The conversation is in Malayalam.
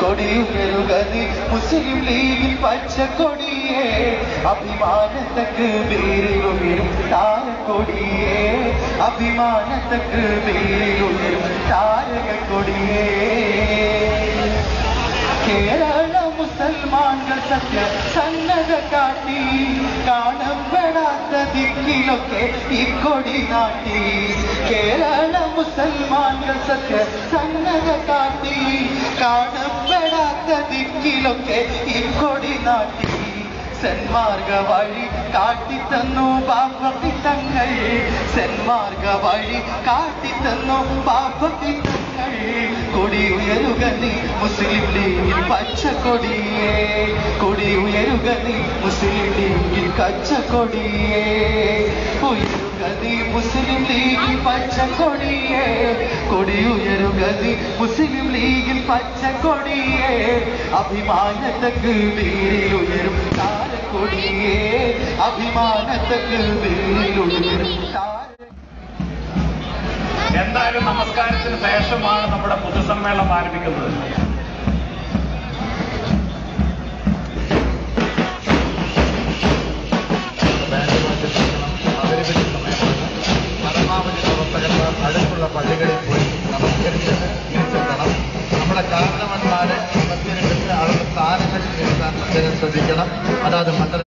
കൊടിയുയരുകതി മുസ്ലിം ലീഗിൽ പച്ചക്കൊടിയേ അഭിമാനത്തക്ക് വേരിലുയരും താരക്കൊടിയേ അഭിമാനത്തക്ക് വേരിലുയരും താരകൊടിയേ കേരള മുസൽമാൻകൾ സത്യ സന്നദ്ധ കാട്ടി കാണപ്പെടാത്ത ദിക്കിലൊക്കെ ഈ കൊടി നാട്ടി കേരള മുസൽമാൻകൾ സത്യ സന്നദ്ധ കാട്ടി കാണപ്പെടാത്ത ദിക്കിലൊക്കെ ഈ കൊടി നാട്ടി സന്മാർഗ വഴി കാട്ടിത്തന്നു ബാപ്പപ്പിത്തങ്ങൾ സന്മാർഗ വഴി കാട്ടിത്തന്നു ബാപ്പപ്പിത്തങ്ങൾ കൊടിയുയരുക നീ മുസ്ലിം ലീഗിൽ പച്ചക്കൊടിയേ കൊടിയുയരുക നീ മുസ്ലിം ലീഗിൽ പച്ചക്കൊടിയേ ഉയരുക നീ മുസ്ലിം ലീഗിൽ പച്ചക്കൊടിയേ കൊടിയുയരുക നീ മുസ്ലിം ലീഗിൽ പച്ചക്കൊടിയേ അഭിമാനത്തക്ക് വീരിലുയരും താരക്കൊടിയേ അഭിമാനത്തക്ക് വീരിലുയരും എന്തായാലും നമസ്കാരത്തിന് ശേഷമാണ് നമ്മുടെ പൊതുസമ്മേളനം ആരംഭിക്കുന്നത്. പരമാവധി പ്രവർത്തകന്മാർ അടുത്തുള്ള പള്ളികളിൽ പോയി നമസ്കരിച്ച് തിരിച്ചെത്തണം. നമ്മുടെ കാരണവന്മാരെ മധ്യരംഗത്ത് അവരുടെ സ്ഥാനങ്ങളിൽ ഇരുത്താൻ പ്രത്യേകം ശ്രദ്ധിക്കണം. അതായത് മണ്ഡലം